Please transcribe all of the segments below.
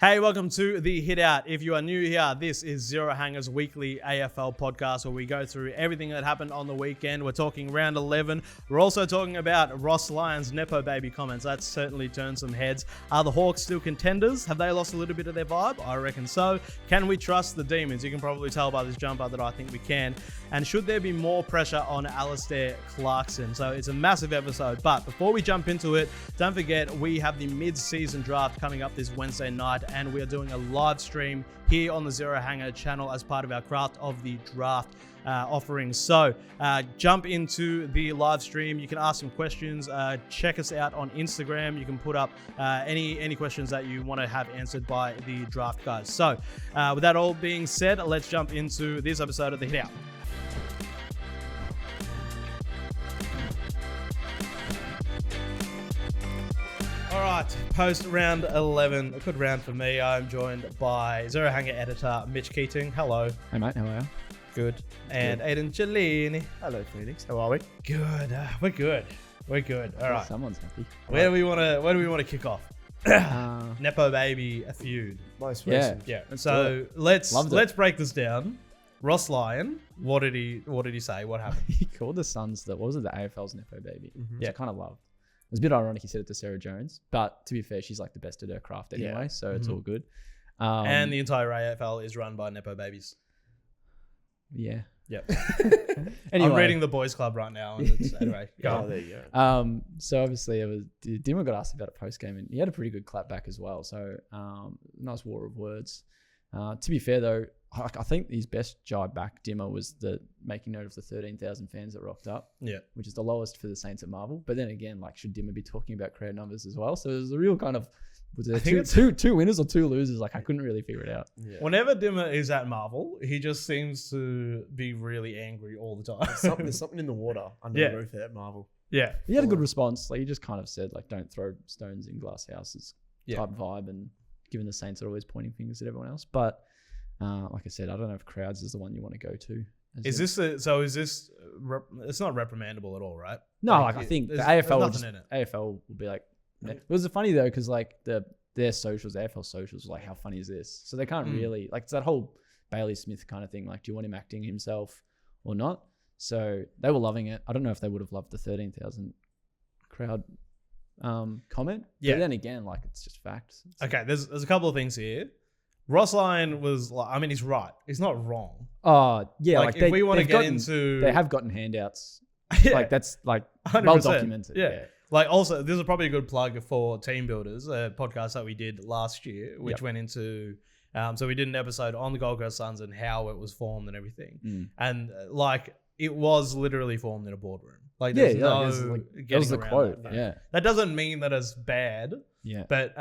Hey, welcome to the Hitout. If you are new here, this is Zero Hanger's weekly AFL podcast where we go through everything that happened on the weekend. We're talking round 11. We're also talking about Ross Lyon's Nepo Baby comments. That certainly turned some heads. Are the Hawks still contenders? Have they lost a little bit of their vibe? I reckon so. Can we trust the Demons? You can probably tell by this jumper that I think we can. And should there be more pressure on Alistair Clarkson? So it's a massive episode. But before we jump into it, don't forget we have the mid-season draft coming up this Wednesday night. And we are doing a live stream here on the Zero Hanger channel as part of our Craft of the Draft offerings. So jump into the live stream. You can ask some questions. Check us out on Instagram. You can put up any questions that you want to have answered by the draft guys. So with that all being said, let's jump into this episode of the Hitout. All right, post round 11, a good round for me. I'm joined by Zero Hanger editor Mitch Keating. Hello. Hey mate, how are you? Good. And Aidan Cellini. Hello, Phoenix. How are we? Good. We're good. We're good. All right. Someone's happy. Where do we want to kick off? Nepo Baby, a feud. Most Yeah. recent. Yeah. So let's Loved break this down. Ross Lyon, what did he say? What happened? He called the Suns the AFL's Nepo Baby, which Yeah. I kind of love. It was a bit ironic he said it to Sarah Jones, but to be fair, she's like the best at her craft anyway, so it's all good. And the entire AFL is run by Nepo Babies. Yeah. Yep. Anyway, I'm reading the boys club right now. And it's, anyway, go Oh, on. there you go. So obviously Dimmer got asked about it post game, and he had a pretty good clap back as well. So nice war of words. To be fair though, I think his best jibe back, Dimmer, was the making note of the 13,000 fans that rocked up. Yeah. Which is the lowest for the Saints at Marvel. But then again, like, should Dimmer be talking about crowd numbers as well? So there's a real kind of, was there two winners or two losers? Like, I couldn't really figure it out. Yeah. Whenever Dimmer is at Marvel, he just seems to be really angry all the time. There's something in the water under Yeah. the roof at Marvel. Yeah. He had a good response. Like, he just kind of said, like, don't throw stones in glass houses Yeah. type vibe. And given the Saints are always pointing fingers at everyone else. But like I said, I don't know if crowds is the one you want to go to. Is this it's not reprimandable at all, right? No, like I think the AFL nothing in it. AFL will be like, it was funny though, because like their socials, the AFL socials, were like, how funny is this? So they can't really, like, it's that whole Bailey Smith kind of thing. Like, do you want him acting himself or not? So they were loving it. I don't know if they would have loved the 13,000 crowd comment. Yeah. But then again, like, it's just facts. Okay, there's a couple of things here. Ross Lyon was like, I mean, he's right. He's not wrong. Oh yeah, Like, if we want to get into, they have gotten handouts. yeah, Like that's like 100%. well documented. Yeah. Like, also, this is probably a good plug for Team Builders, a podcast that we did last year, which went into, so we did an episode on the Gold Coast Suns and how it was formed and everything. And like, it was literally formed in a boardroom. Like, there's no that was the getting around quote. that. Yeah, That doesn't mean that it's bad. yeah. But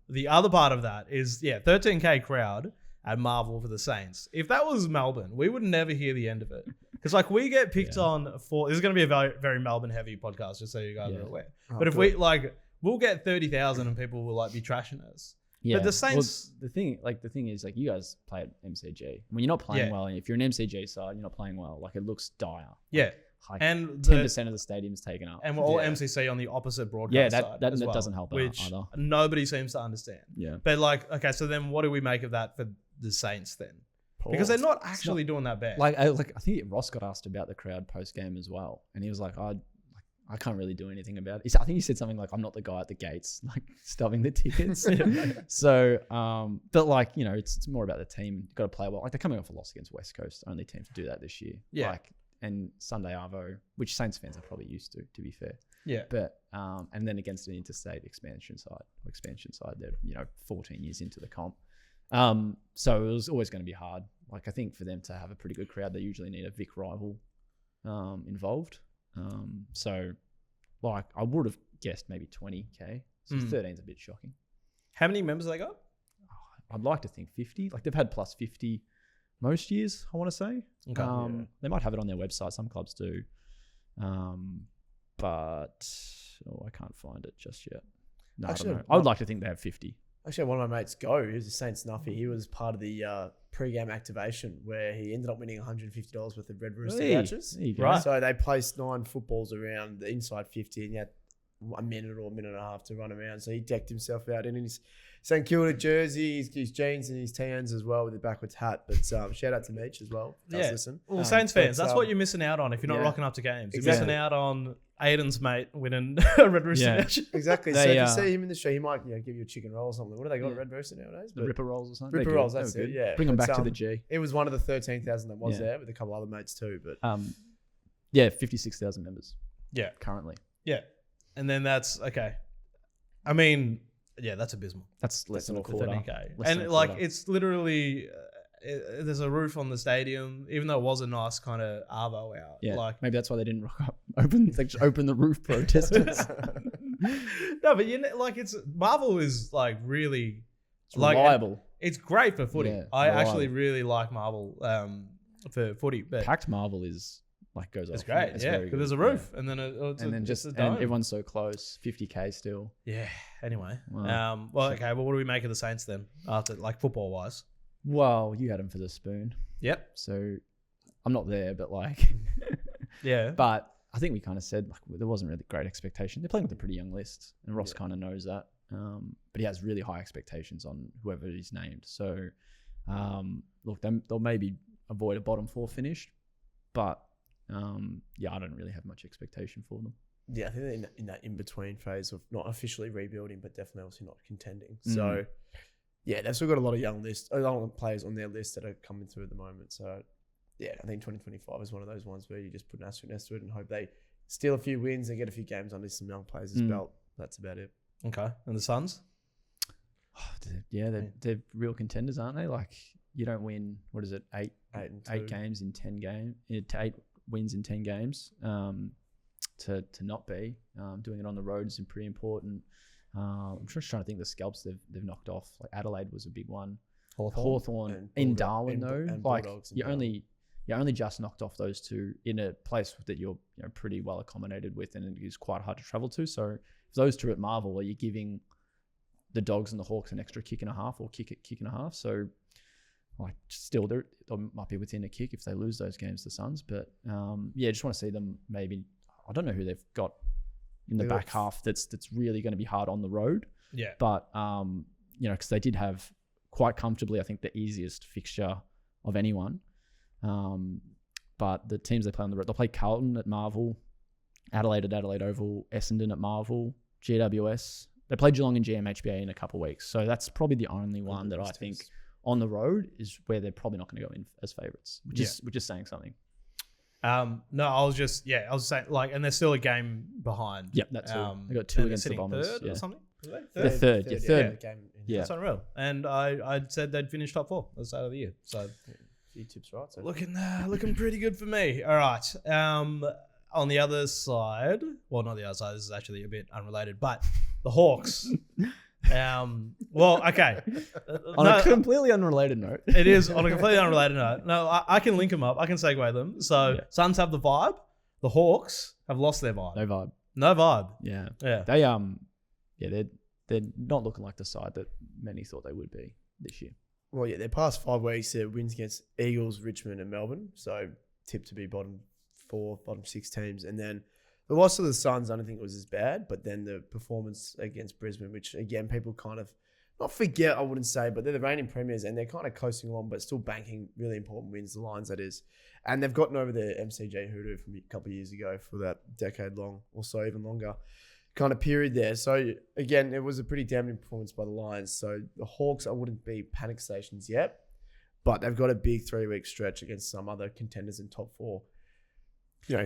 the other part of that is, 13K crowd at Marvel for the Saints. If that was Melbourne, we would never hear the end of it. Because like, we get picked on for, this is going to be a very, very Melbourne heavy podcast, just so you guys are aware. Oh, but if good. we'll get 30,000 and people will like be trashing us. Yeah. But the Saints, the thing is, like, you guys play at MCG. When you're not playing well, and if you're an MCG side, you're not playing well. Like, it looks dire. yeah. Like, And 10% of the stadium's taken up. and we're all Yeah. MCC on the opposite broadcast side that as well, doesn't help which either. nobody seems to understand. Yeah. But like, okay, so then what do we make of that for the Saints then? Because they're not actually doing that bad. Like I think Ross got asked about the crowd post game as well, and he was like, I can't really do anything about it. I think he said something like, I'm not the guy at the gates, like, stuffing the tickets. So, but like, you know, it's more about the team. You've got to play well. Like, they're coming off a loss against West Coast, only team to do that this year. Yeah. Like, and Sunday Arvo, which Saints fans are probably used to be fair. Yeah. But, and then against an interstate expansion side, they're, 14 years into the comp. So it was always going to be hard. Like, I think for them to have a pretty good crowd, they usually need a Vic rival involved. So, like, I would have guessed maybe 20K. So 13's a bit shocking. How many members have they got? I'd like to think 50. Like, they've had plus 50 most years, I want to say. Okay. They might have it on their website. Some clubs do. But I can't find it just yet. No, Actually, I don't know. I would like to think they have 50. Actually, one of my mates go. He was a Saint Snuffy. He was part of the pre-game activation where he ended up winning $150 worth of Red Rooster vouchers. There you go. Right. So they placed 9 footballs around the inside 50, and you had a minute or a minute and a half to run around. So he decked himself out in his St Kilda jersey, his jeans and his tans as well with the backwards hat. But shout out to Mitch as well. Yeah. Listen. Well, Saints fans, that's what you're missing out on if you're not rocking up to games. You're missing out on Aidan's mate winning a Red Rooster match. Exactly. So if you see him in the street, he might give you a chicken roll or something. What do they got at Red Rooster nowadays? The Ripper Rolls or something? Ripper Rolls, that's it, yeah. Bring them back to the G. It was one of the 13,000 that was there with a couple other mates too. But 56,000 members. Yeah. Currently. Yeah. And then that's, okay. I mean, yeah, that's abysmal. That's less than a quarter. 13K. And like, it's literally, there's a roof on the stadium, even though it was a nice kind of arvo out. Yeah, like, maybe that's why they didn't rock up. They just open the roof protesters. No, but like Marvel is like really reliable. It's great for footy. Yeah, I actually really like Marvel for footy. But packed Marvel is like goes off. It's great, because there's a roof and then and everyone's so close. 50K still. Yeah. Anyway, Wow. what do we make of the Saints then? After like football wise? Well, you had them for the spoon. Yep. So I'm not there, but like, yeah. But I think we kind of said like there wasn't really great expectation. They're playing with a pretty young list, and Ross kind of knows that. But he has really high expectations on whoever he's named. So, look, they'll maybe avoid a bottom 4 finish, but I don't really have much expectation for them. Yeah, I think they're in that in-between phase of not officially rebuilding, but definitely also not contending. So, yeah, they've still got a lot of a lot of players on their list that are coming through at the moment. So, yeah, I think 2025 is one of those ones where you just put an asterisk next to it and hope they steal a few wins and get a few games under some young players' belt. That's about it. Okay. And the Suns? They're real contenders, aren't they? Like, you don't win, what is it, 8 games in 10 games, 8 wins in 10 games. To not be doing it on the road is pretty important. I'm just trying to think of the scalps they've knocked off. Like Adelaide was a big one. Hawthorn in Darwin though. Like you only just knocked off those two in a place that you're pretty well accommodated with, and it is quite hard to travel to. So if those two at Marvel, are you giving the Dogs and the Hawks an extra kick and a half or kick and a half? So like still they might be within a kick if they lose those games, the Suns. But just want to see them maybe. I don't know who they've got in the back half that's really going to be hard on the road. Yeah. But, because they did have quite comfortably, I think, the easiest fixture of anyone. But the teams they play on the road, they'll play Carlton at Marvel, Adelaide at Adelaide Oval, Essendon at Marvel, GWS. They play Geelong and GMHBA in a couple of weeks. So that's probably the only one that I think on the road is where they're probably not going to go in as favourites, which is saying something. No, I was saying like, and they're still a game behind. Yep, that's it. They got 2 against the Bombers. Third or something? They're third. Third. Yeah. That's unreal. And I said they'd finish top 4 at the start of the year. So a few tips right. So looking pretty good for me. All right. On the other side, well, not the other side. This is actually a bit unrelated, but the Hawks. Okay. On a completely unrelated note. It is on a completely unrelated note. No, I can link them up. I can segue them. So Suns have the vibe. The Hawks have lost their vibe. No vibe. Yeah. Yeah. They they're not looking like the side that many thought they would be this year. Well, yeah, their past 5 weeks, their wins against Eagles, Richmond, and Melbourne. So tipped to be bottom 4, bottom 6 teams, and then. The loss of the Suns, I don't think it was as bad, but then the performance against Brisbane, which again, people kind of not forget, I wouldn't say, but they're the reigning premiers and they're kind of coasting along, but still banking really important wins, the Lions that is. And they've gotten over the MCG hoodoo from a couple of years ago for that decade long or so, even longer kind of period there. So again, it was a pretty damning performance by the Lions. So the Hawks, I wouldn't be panic stations yet, but they've got a big 3-week stretch against some other contenders in top 4.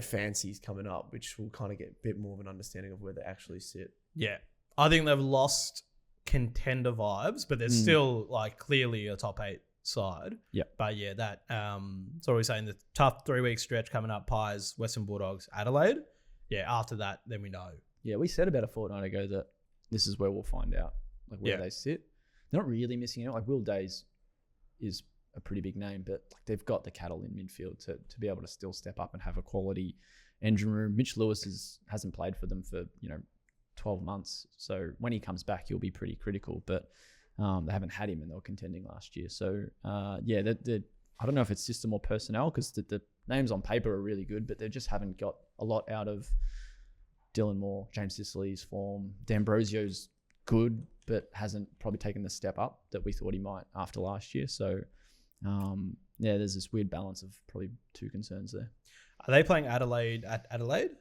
Fancies coming up, which will kind of get a bit more of an understanding of where they actually sit. Yeah. I think they've lost contender vibes, but they're still like clearly a top 8 side. Yeah. But yeah, that, so we're saying the tough 3-week stretch coming up, Pies, Western Bulldogs, Adelaide. Yeah. After that, then we know. Yeah. We said about a fortnight ago that this is where we'll find out like where they sit. They're not really missing out. Like Will Days is a pretty big name, but like they've got the cattle in midfield to be able to still step up and have a quality engine room. Mitch Lewis hasn't played for them for 12 months, so when he comes back, he'll be pretty critical. But they haven't had him, and they were contending last year. So I don't know if it's system or personnel because the names on paper are really good, but they just haven't got a lot out of Dylan Moore, James Sicily's form. D'Ambrosio's good, but hasn't probably taken the step up that we thought he might after last year. So, there's this weird balance of probably two concerns there. Are they playing Adelaide at Adelaide?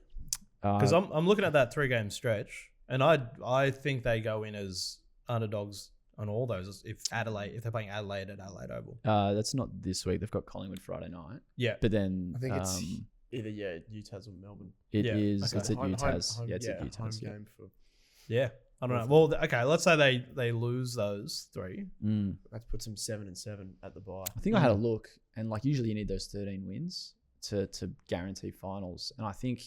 Because I'm looking at that 3-game stretch, and I think they go in as underdogs on all those. If they're playing Adelaide at Adelaide Oval. That's not this week. They've got Collingwood Friday night. Yeah, but then I think it's either Utah's or Melbourne. It Yeah. is. Okay. It's at Utah's. Home, It's at home Utah's. game for. Yeah. I don't know. Well, okay. Let's say they lose those 3. That puts them 7-7 at the bye. I think I had a look, and like usually you need those 13 wins to guarantee finals, and I think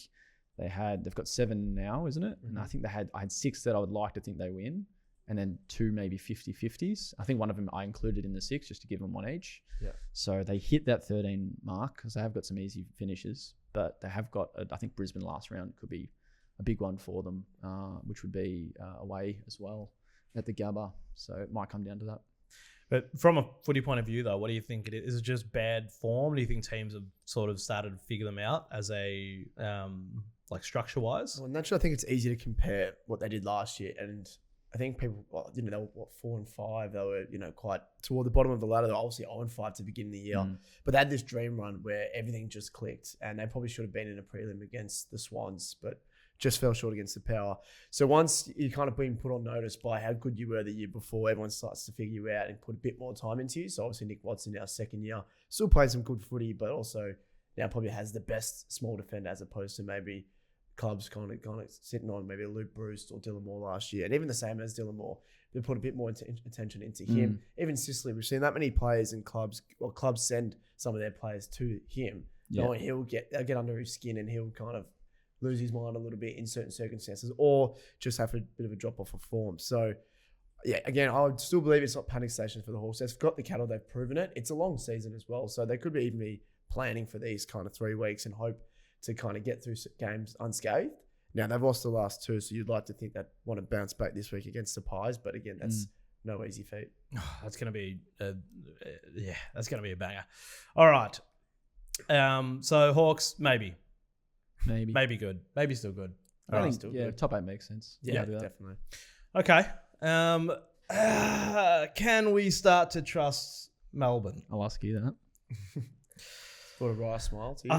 they've got 7 now, isn't it? And I think I had 6 that I would like to think they win, and then 2 maybe 50-50s. I think one of them I included in the 6 just to give them 1 each. Yeah. So they hit that 13 mark because they have got some easy finishes, but they have got I think Brisbane last round could be a big one for them, which would be away as well at the Gabba. So it might come down to that. But from a footy point of view, though, what do you think it is? Is it just bad form? Do you think teams have sort of started to figure them out as a like structure-wise? Well, naturally, I think it's easy to compare what they did last year, and I think people, they were 4 and 5. They were, quite toward the bottom of the ladder. They were obviously 0 and 5 to begin the year, but they had this dream run where everything just clicked, and they probably should have been in a prelim against the Swans, but just fell short against the Power. So once you kind of been put on notice by how good you were the year before, everyone starts to figure you out and put a bit more time into you. So obviously Nick Watson now 2nd year, still playing some good footy, but also now probably has the best small defender as opposed to maybe clubs kind of sitting on maybe a Luke Bruce or Dylan Moore last year. And even the same as Dylan Moore, they put a bit more attention into him. Even Sicily, we've seen that many players in clubs, or clubs send some of their players to him, knowing they'll get under his skin and he'll kind of lose his mind a little bit in certain circumstances, or just have a bit of a drop off of form. So, yeah, again, I would still believe it's not panic stations for the Hawks. They've got the cattle, they've proven it. It's a long season as well, so they could even be planning for these kind of 3 weeks and hope to kind of get through games unscathed. Now, they've lost the last 2, so you'd like to think that want to bounce back this week against the Pies, but again, that's no easy feat. That's going to be, that's going to be a banger. All right. So Hawks, maybe good. Maybe still good. I think still good. Top 8 makes sense. Yeah, definitely. Okay. Can we start to trust Melbourne? I'll ask you that. Got a wry smile to you.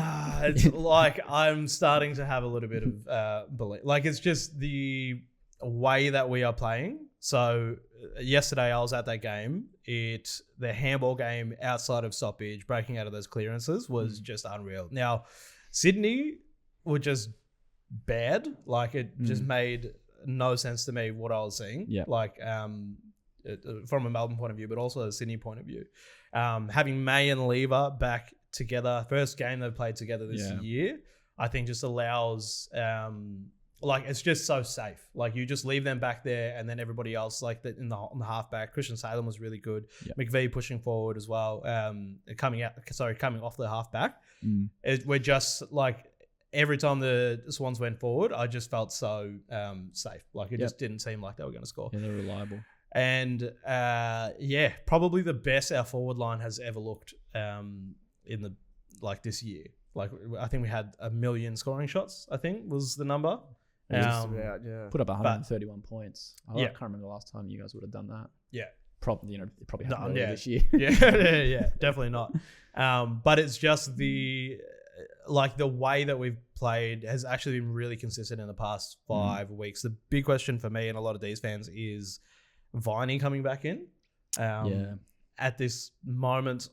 It's like I'm starting to have a little bit of belief. Like it's just the way that we are playing. So yesterday I was at that game. The handball game outside of stoppage, breaking out of those clearances was just unreal. Now, Sydney were just bad. Like it just made no sense to me what I was seeing. Yeah. Like from a Melbourne point of view, but also a Sydney point of view. Having May and Lever back together, first game they've played together this year, I think just allows it's just so safe. Like you just leave them back there, and then everybody else on the halfback. Christian Salem was really good. Yep. McVee pushing forward as well. Coming off the halfback. We're just like every time the Swans went forward, I just felt so safe. Like it just didn't seem like they were going to score. Yeah, they're reliable. And probably the best our forward line has ever looked in the this year. Like I think we had 1 million scoring shots. I think was the number. Put up 131 points. I can't remember the last time you guys would have done that. Yeah, probably happened this year. yeah, definitely not. But it's just the way that we've played has actually been really consistent in the past 5 weeks. The big question for me and a lot of these fans is Viney coming back in. At this moment,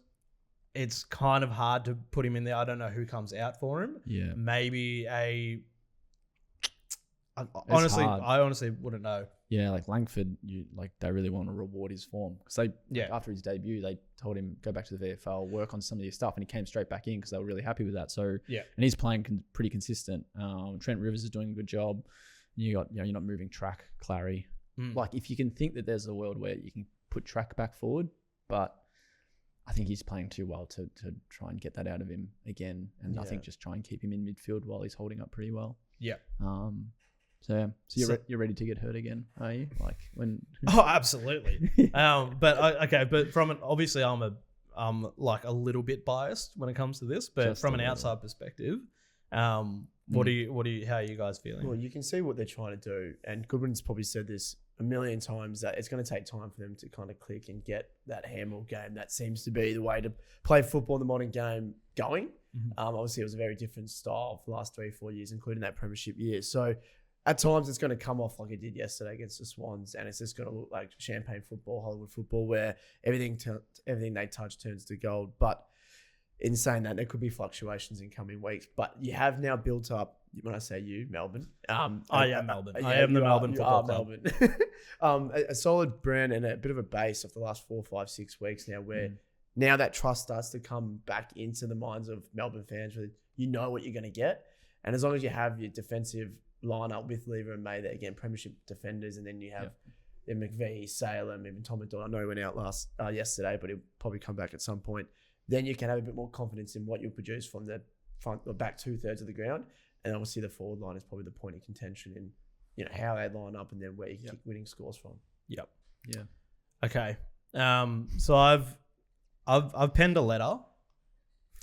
it's kind of hard to put him in there. I don't know who comes out for him. Yeah, maybe I honestly wouldn't know. Yeah, like Langford, they really want to reward his form because after his debut, they told him go back to the VFL, work on some of your stuff, and he came straight back in because they were really happy with that. So and he's playing pretty consistent. Trent Rivers is doing a good job. You're not moving track, Clary. Like if you can think that there's a world where you can put track back forward, but I think he's playing too well to try and get that out of him again. And I think just try and keep him in midfield while he's holding up pretty well. Yeah. So you're ready to get hurt again, are you? Like when? Oh, absolutely. But from obviously I'm a little bit biased when it comes to this, but just from an outside perspective, What do you? How are you guys feeling? Well, you can see what they're trying to do, and Goodwin's probably said this a million times that it's going to take time for them to kind of click and get that handball game. That seems to be the way to play football in the modern game going. Obviously, it was a very different style for the last 3-4 years, including that premiership year. So at times, it's going to come off like it did yesterday against the Swans, and it's just going to look like champagne football, Hollywood football, where everything they touch turns to gold. But in saying that, there could be fluctuations in coming weeks. But you have now built up, when I say you, Melbourne. I am Melbourne. I am the Melbourne Football Club. Melbourne. A solid brand and a bit of a base of the last 4, 5, 6 weeks now, where now that trust starts to come back into the minds of Melbourne fans. Where you know what you're going to get. And as long as you have your defensive lineup with Lever and May, that again, premiership defenders, and then you have McVee, Salem, even Tom McDonald. I know he went out yesterday, but he'll probably come back at some point. Then you can have a bit more confidence in what you'll produce from the front or back 2/3 of the ground. And obviously the forward line is probably the point of contention in, you know, how they line up and then where you kick winning scores from. Yep. Yeah. Okay. So I've penned a letter.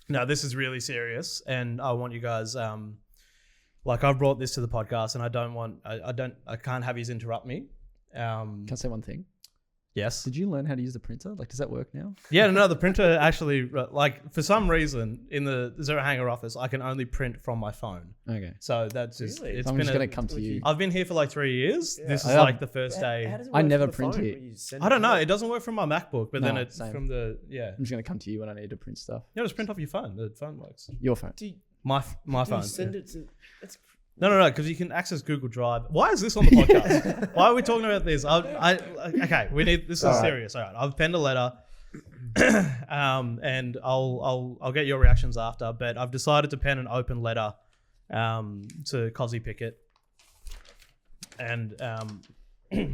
Now this is really serious, and I want you guys I've brought this to the podcast, and I can't have you interrupt me. Can I say one thing? Yes. Did you learn how to use the printer? Like, does that work now? Yeah, no, the printer actually, for some reason in the Zero Hanger office, I can only print from my phone. Okay. So that's just, Really? it's I'm been just going to come to you. I've been here for like 3 years. Yeah. This is like the first day. How does it I work never from the print phone it. when you send I don't know. it? It doesn't work from my MacBook, but then No, it's same. from I'm just going to come to you when I need to print stuff. just print off your phone. The phone works. Your phone. My Do you phone. send it to... It's No, because you can access Google Drive. Why is this on the podcast? Why are we talking about this? Okay, we need. This is serious. All right, I've penned a letter, and I'll get your reactions after. But I've decided to pen an open letter to Kozzy Pickett, and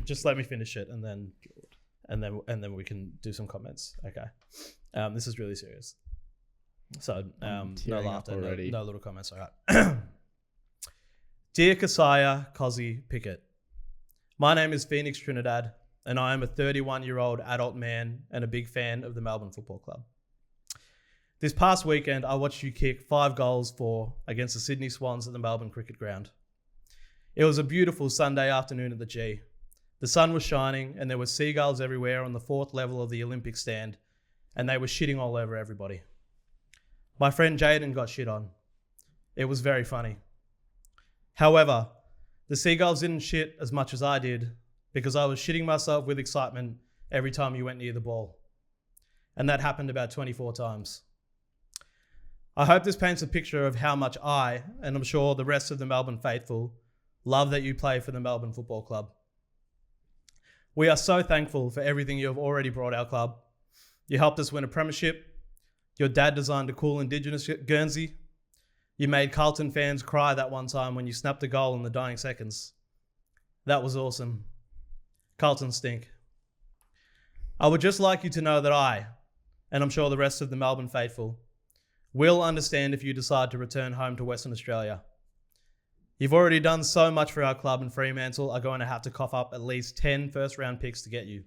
just let me finish it, and then we can do some comments. Okay, this is really serious. So no laughter, no little comments. All right. Dear Kasaya, Kozzy, Pickett, my name is Phoenix Trinidad, and I am a 31-year-old adult man and a big fan of the Melbourne Football Club. This past weekend, I watched you kick 5 goals against the Sydney Swans at the Melbourne Cricket Ground. It was a beautiful Sunday afternoon at the G. The sun was shining, and there were seagulls everywhere on the 4th level of the Olympic stand, and they were shitting all over everybody. My friend Aidan got shit on. It was very funny. However, the seagulls didn't shit as much as I did because I was shitting myself with excitement every time you went near the ball. And that happened about 24 times. I hope this paints a picture of how much I, and I'm sure the rest of the Melbourne faithful, love that you play for the Melbourne Football Club. We are so thankful for everything you have already brought our club. You helped us win a premiership. Your dad designed a cool Indigenous Guernsey. You made Carlton fans cry that one time when you snapped a goal in the dying seconds. That was awesome. Carlton stink. I would just like you to know that I, and I'm sure the rest of the Melbourne faithful, will understand if you decide to return home to Western Australia. You've already done so much for our club, and Fremantle are going to have to cough up at least 10 first-round picks to get you.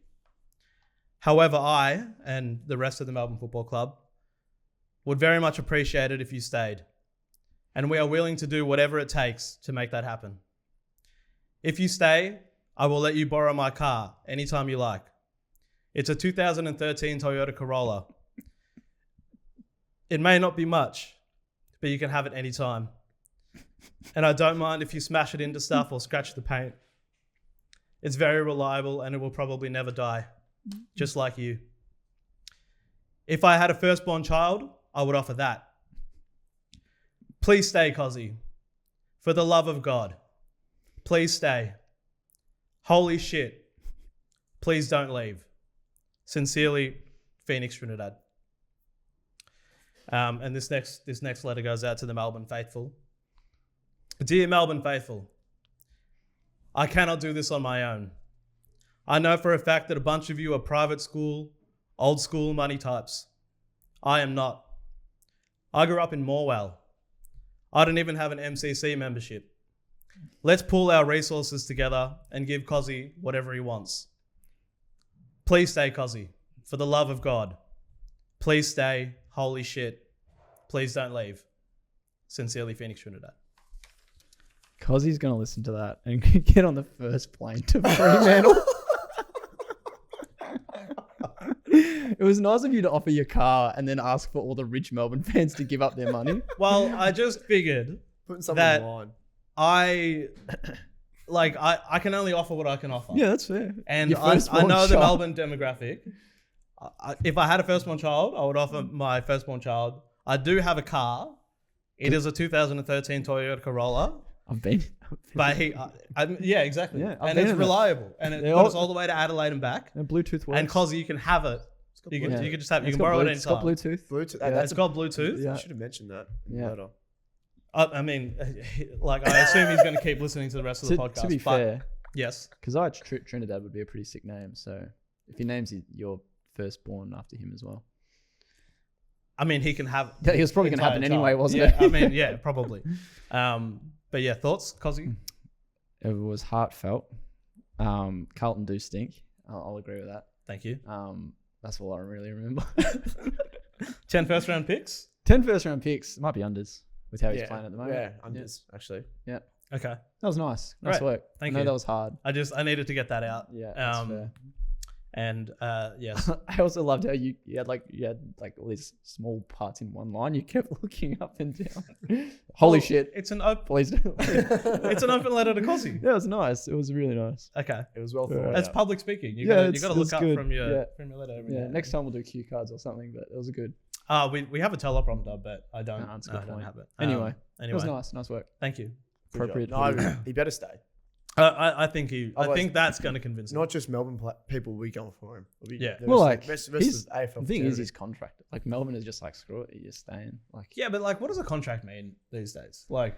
However, I, and the rest of the Melbourne Football Club, would very much appreciate it if you stayed. And we are willing to do whatever it takes to make that happen. If you stay, I will let you borrow my car anytime you like. It's a 2013 Toyota Corolla. It may not be much, but you can have it anytime. And I don't mind if you smash it into stuff or scratch the paint. It's very reliable and it will probably never die, just like you. If I had a firstborn child, I would offer that. Please stay, Kozzy. For the love of God, please stay. Holy shit. Please don't leave. Sincerely, Phoenix Trinidad. And this next letter goes out to the Melbourne faithful. Dear Melbourne faithful, I cannot do this on my own. I know for a fact that a bunch of you are private school, old school money types. I am not. I grew up in Morwell. I don't even have an MCC membership. Let's pool our resources together and give Kozzy whatever he wants. Please stay, Kozzy. For the love of God. Please stay. Holy shit. Please don't leave. Sincerely, Phoenix Trinidad. Kozzy's going to listen to that and get on the first plane to Fremantle. It was nice of you to offer your car and then ask for all the rich Melbourne fans to give up their money. Well, I just figured Putting something that online. I can only offer what I can offer. Yeah, that's fair. And Your I firstborn know the child. Melbourne demographic. If I had a firstborn child, I would offer my firstborn child. I do have a car. It is a 2013 Toyota Corolla. I've been. But yeah, exactly. Yeah, I've and been it's in it. reliable. And it They're got us all- all the way to Adelaide and back. And Bluetooth works. And Kozzy, you can have it. You can just have. You It's can got borrow it It's got anytime. Bluetooth. Bluetooth. Yeah. It's got Bluetooth. Yeah. I should have mentioned that. Yeah. Later. I mean, like I assume he's going to keep listening to the rest of the podcast. To be but fair, yes. because Trinidad would be a pretty sick name. So if he names your firstborn after him as well. I mean, he can have. Yeah, it was probably going to happen entire anyway, child. wasn't Yeah, it? I mean, yeah, probably. But yeah, thoughts, Kozzy? It was heartfelt. Carlton do stink. I'll agree with that. Thank you. That's all I really remember. 10 first round picks. 10 first round picks. Might be unders with how he's playing at the moment. Yeah, unders, actually. Yeah. Okay. That was nice. Nice Great. work. Thank I know you. that was hard. I needed to get that out. Yeah. That's fair. And yes. I also loved how you had all these small parts in one line. You kept looking up and down. Holy Well, shit. It's an open. Please do. It's an open letter to Kozzy. Yeah, it was nice. It was really nice. Okay. It was well Yeah. thought That's out. public speaking. You Yeah, got to look it's up good. from your Yeah. letter every Yeah. day. Next time we'll do cue cards or something, but it was good. We have a teleprompter, but I don't. No, it's a good I don't point. have it. Anyway, Anyway, It was nice. Nice work. Thank you. Good job. Appropriate. No, footy. he better stay. I think I Otherwise- think that's going to convince him. Not just Melbourne people will be going for him. It'll be Yeah. the Well, rest like, of the he's- AFL The thing is, fraternity. he's contracted. Like, Melbourne is just like, screw it, you're staying. Like, Yeah, but like, what does a contract mean these days? Like,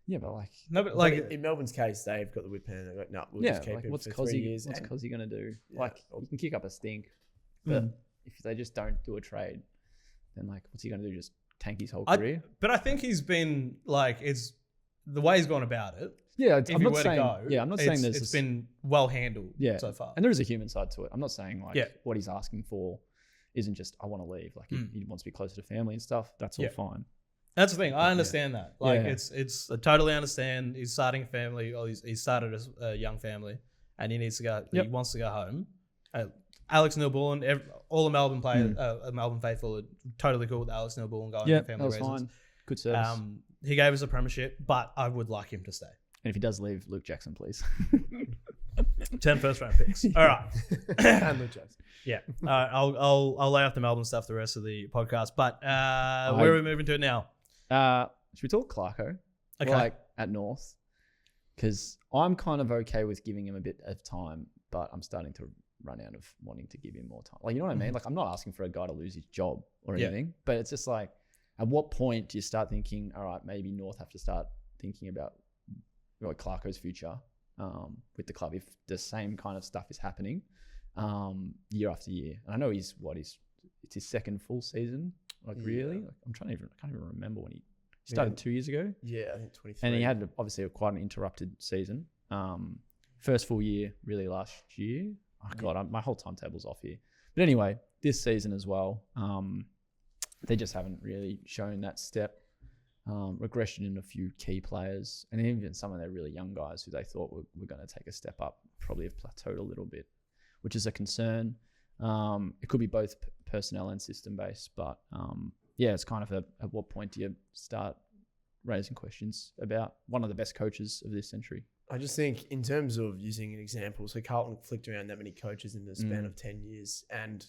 yeah, but like, no, but Like like, in Melbourne's case, they've got the whip hand. They're like, no, we'll yeah, just keep like, him what's for 3 Kozzy? years. What's and- Kozzy gonna do? Yeah. Like, he can kick up a stink, but Mm. if they just don't do a trade, then like, what's he gonna do? Just tank his whole I- career? but I think he's been like, it's the way he's gone about it. Yeah, If I'm he not were saying. to go, Yeah, I'm not saying there's. it's been well handled. Yeah. so far. And there is a human side to it. I'm not saying like Yeah. what he's asking for isn't just I want to leave. Like he wants to be closer to family and stuff. That's all Yeah. fine. That's the thing. I understand that. Like, Yeah. it's I totally understand. He's starting a family, or he started as a young family, and he needs to go. Yep. He wants to go home. Alex Neil-Bullen, all the Melbourne players, Melbourne faithful, are totally cool with Alex Neil-Bullen going Yeah, for family that was reasons. fine. Good service. He gave us a premiership, but I would like him to stay. And if he does leave, Luke Jackson, please. 10 first round picks. All right. and Luke Jackson. Yeah. I'll lay off the Melbourne stuff the rest of the podcast. But where are we moving to now? Should we talk Clarko? Okay. Like at North? Because I'm kind of okay with giving him a bit of time, but I'm starting to run out of wanting to give him more time. Like, you know what I mean? Like, I'm not asking for a guy to lose his job or Yeah. anything, but it's just like, at what point do you start thinking, all right, maybe North have to start thinking about like Clarko's future with the club if the same kind of stuff is happening year after year. And I know it's his second full season. Like, really? Like, I can't even remember when he started 2 years ago. Yeah, I think 23. And he had obviously quite an interrupted season. First full year really last year. Oh God, my whole timetable's off here. But anyway, this season as well, they just haven't really shown that step. Regression in a few key players, and even some of their really young guys who they thought were going to take a step up probably have plateaued a little bit, which is a concern. It could be both personnel and system based, but yeah, it's kind of at what point do you start raising questions about one of the best coaches of this century? I just think in terms of using an example, so Carlton flicked around that many coaches in the span of 10 years. And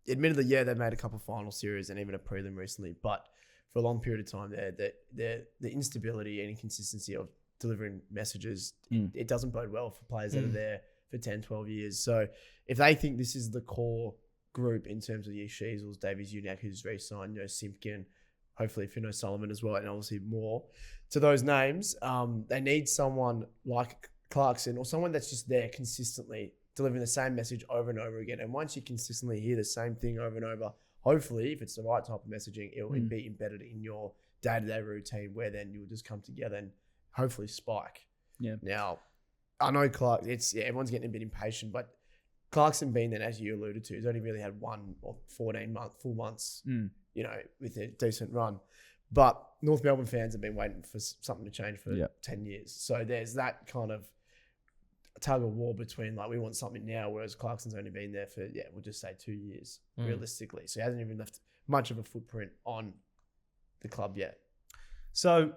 admittedly, yeah, they made a couple of final series and even a prelim recently. But for a long period of time the instability and inconsistency of delivering messages, it doesn't bode well for players that are there for 10, 12 years. So if they think this is the core group in terms of the Sheasels, Davies Uniacke, who's re-signed, Simpkin, hopefully Fino Solomon as well, and obviously more to those names, they need someone like Clarkson or someone that's just there consistently delivering the same message over and over again. And once you consistently hear the same thing over and over, hopefully if it's the right type of messaging, it will be embedded in your day-to-day routine where then you'll just come together and hopefully spike. Yeah. Now, I know everyone's getting a bit impatient, but Clarkson being then, as you alluded to, has only really had 1 or 14 full months, with a decent run. But North Melbourne fans have been waiting for something to change for Yep. 10 years. So there's that kind of tug of war between like we want something now, whereas Clarkson's only been there for, we'll just say 2 years realistically. So he hasn't even left much of a footprint on the club yet. So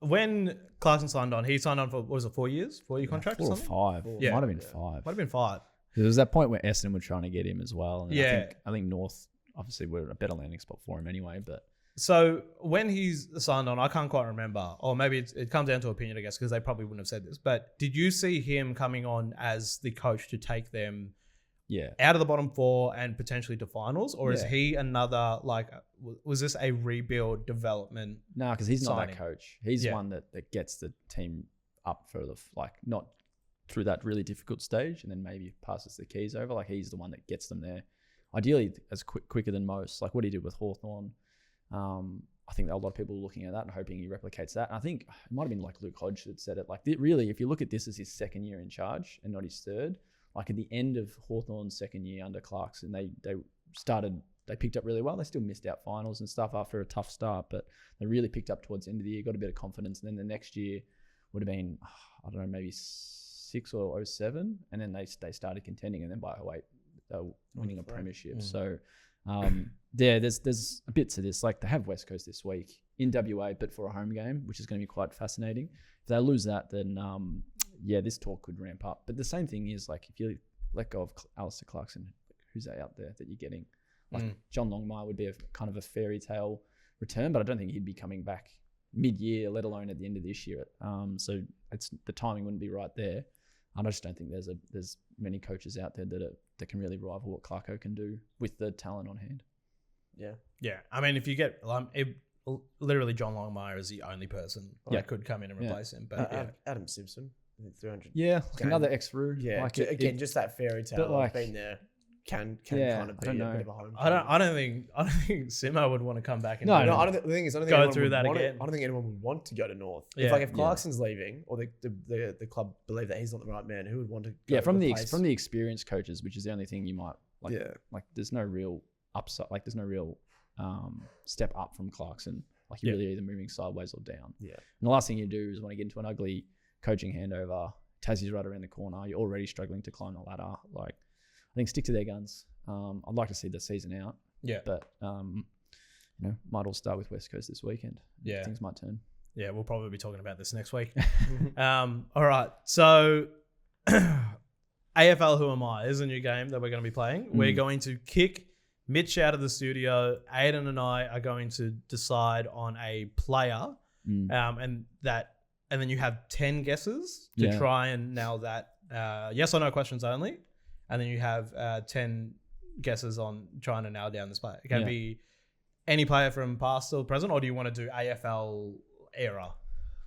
when Clarkson signed on, he signed on for, what was it, 4 years? 4-year contract 4 or or something? 5. Yeah. Might have been 5. Might have been 5. There was that point where Essendon were trying to get him as well. And Yeah. I think North obviously were a better landing spot for him anyway. But So when he's signed on, I can't quite remember, or maybe it comes down to opinion, I guess, because they probably wouldn't have said this. But did you see him coming on as the coach to take them yeah, out of the bottom 4 and potentially to finals, or is Yeah. he another like? Was this a rebuild development? no, because he's not Signing. that coach. He's Yeah. one that gets the team up for the like not through that really difficult stage, and then maybe passes the keys over. Like he's the one that gets them there, ideally as quicker than most. Like what he did with Hawthorn. I think a lot of people were looking at that and hoping he replicates that. And I think it might have been like Luke Hodge that said it. Like really, if you look at this as his second year in charge and not his third, like at the end of Hawthorn's second year under Clarkson, they picked up really well. They still missed out finals and stuff after a tough start, but they really picked up towards the end of the year, got a bit of confidence. And then the next year would have been, I don't know, maybe 6 or 07. And then they started contending. And then by they were winning a premiership. So there's a bit to this. Like they have West Coast this week in WA, but for a home game, which is going to be quite fascinating. If they lose that, then this talk could ramp up. But the same thing is like if you let go of Alistair Clarkson, who's out there that you're getting? Like John Longmire would be a kind of a fairy tale return, but I don't think he'd be coming back mid-year, let alone at the end of this year. So it's the timing wouldn't be right there. I just don't think there's many coaches out there that can really rival what Clarko can do with the talent on hand. Yeah, I mean, if you get literally John Longmire is the only person that could come in and replace him. But Adam Simpson, I think 300. Yeah, like another ex-Roo. Yeah, like just that fairy tale. but like- been there. Can Yeah, kind of I be don't a know. bit of a home. I don't think Simo would want to come back and No, do no, it. I don't think the thing is, I don't think Go anyone through would that want again. I don't think anyone would want to go to North. Yeah. If Clarkson's leaving, or the club believe that he's not the right man, who would want to? Go from the replace- from the experienced coaches, which is the only thing you might like. Yeah. Like there's no real upside. Like there's no real step up from Clarkson. Like you're really either moving sideways or down. Yeah. And the last thing you do is want to get into an ugly coaching handover. Tassie's right around the corner. You're already struggling to climb the ladder. Like I think stick to their guns. I'd like to see the season out. Yeah. But might all start with West Coast this weekend. Yeah. Things might turn. Yeah, we'll probably be talking about this next week. All right. So AFL Who Am I is a new game that we're going to be playing. We're going to kick Mitch out of the studio. Aidan and I are going to decide on a player. And then you have 10 guesses to try and nail that. Yes or no questions only. And then you have 10 guesses on trying to nail down this player. It can be any player from past or present, or do you want to do AFL era?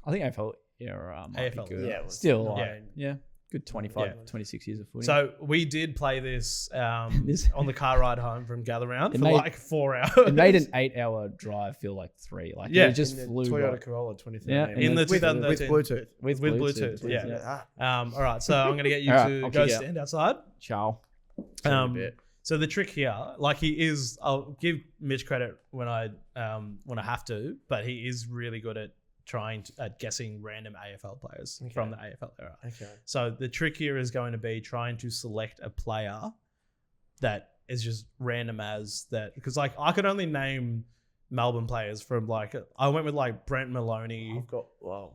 I think AFL era might AFL, be good. yeah, Still, yeah. Good 26 years of footy. So we did play this on the car ride home from Gather Round for made- like 4 hours. it made an 8-hour drive feel like 3. Like it just in the flew. Toyota by. Corolla 2013. Yeah, in the with 2013. Bluetooth. with Bluetooth, yeah. Ah, All right, so I'm going to get you All right, to I'll go kick out. stand outside. Ciao. So the trick here, like he is, I'll give Mitch credit when I have to, but he is really good at guessing random AFL players from the AFL era. okay. So the trick here is going to be trying to select a player that is just random as that, because like I could only name Melbourne players from like I went with like Brent Maloney. I've got one.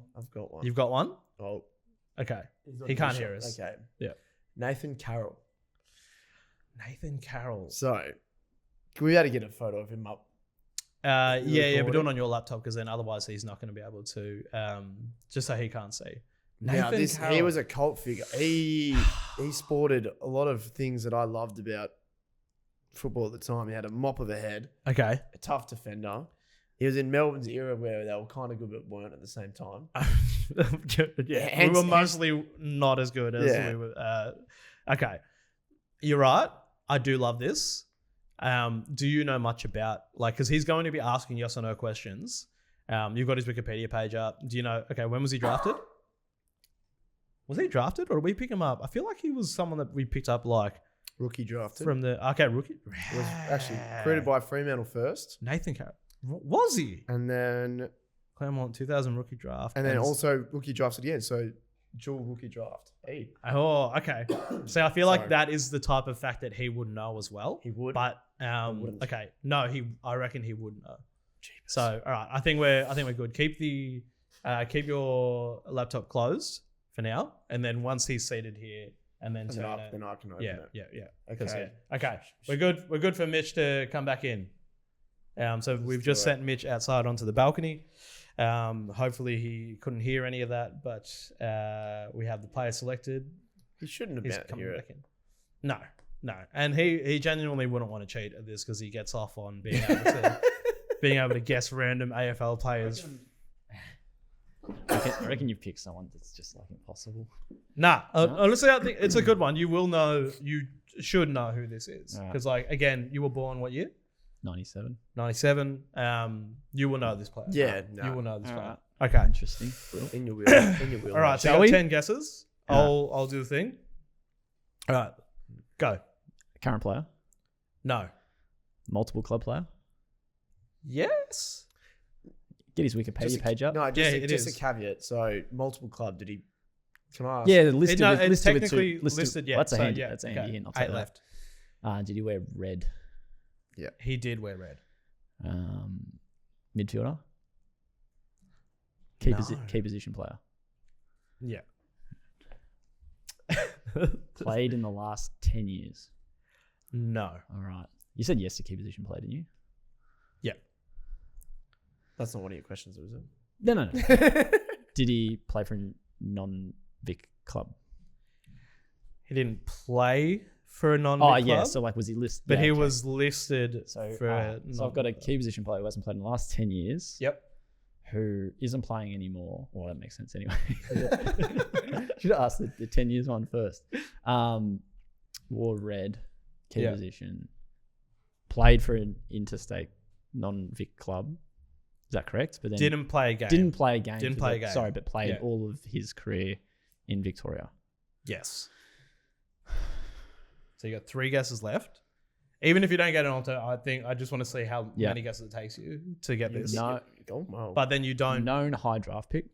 You've got one? Oh, Okay. he's not He can't sure. hear us. Okay. Yeah. Nathan Carroll. Nathan Carroll. So, can we be able to get a photo of him up? Yeah, but do it recording? on your laptop because then otherwise he's not going to be able to. Just so he can't see. Now, he Carroll. was a cult figure. He sported a lot of things that I loved about football at the time. He had a mop of a head, Okay. a tough defender. He was in Melbourne's era where they were kind of good but weren't at the same time. Yeah, we were mostly not as good as we were. Okay, you're right. I do love this. Do you know much about because he's going to be asking yes or no questions. You've got his Wikipedia page up. Do you know? Okay, when was he drafted? Was he drafted or did we pick him up? I feel like he was someone that we picked up like Rookie drafted. from the rookie. It was actually created by Fremantle first. Nathan Carroll. Was he? And then Claremont 2000 rookie draft. and then also rookie drafts at the end. So dual rookie draft. Hey, Oh, okay. See, I feel like Sorry. that is the type of fact that he would know as well. he would. But wouldn't. okay, no, I reckon he would know. Jeepers. So all right, I think we're good. Keep your laptop closed for now, and then once he's seated here, and then And turn then I can open yeah, it. yeah. Okay. Okay. We're good. We're good for Mitch to come back in. So we've do just it. sent Mitch outside onto the balcony. Hopefully he couldn't hear any of that, but we have the player selected. He shouldn't have He's been coming here. back in. No, and he genuinely wouldn't want to cheat at this because he gets off on being able to guess random AFL players. I reckon you pick someone that's just like impossible. Honestly, I think it's a good one. You will know. You should know who this is Alright. because, like, again, you were born what year? 97. 97. You will know this player. Yeah, no. You will know this player. Alright. Okay. Interesting. In your wheel. In your wheel. All right. So Shall you got we? 10 guesses. Yeah. I'll do the thing. All right. Go. Current player. No. Multiple club player. Yes. Get his Wikipedia page up. No, just, Yeah, a, it just is. a caveat. So multiple club. Did he? Can I ask? Yeah, listed. No, with, it's listed with technically two, listed. Yeah. That's a so, handy. yeah, That's a handy okay. hint. I'll take 8 that. left. Did he wear red? He did wear red. Midfielder. No. Key position player. Yeah. Played in the last 10 years. No. All right. You said yes to key position player, didn't you? That's not one of your questions, was it? No. Did he play for a non-Vic club? He didn't play for a non Oh, club. yeah. So, like, was he listed? But yeah, he okay. was listed So, for. so I've got a key position player who hasn't played in the last 10 years. Yep. Who isn't playing anymore. Well, that makes sense anyway. Should have asked the 10 years one first. Wore red, key Yeah. position. Played for an interstate non-Vic club. Is that correct? But then Didn't play a game. Didn't play a game. Didn't for play the- a game. Sorry, but played Yeah. all of his career in Victoria. Yes. So you got 3 guesses left. Even if you don't get an alter, I just want to see how Yeah. many guesses it takes you to get this. No. Oh, wow. But then you don't. Known high draft pick.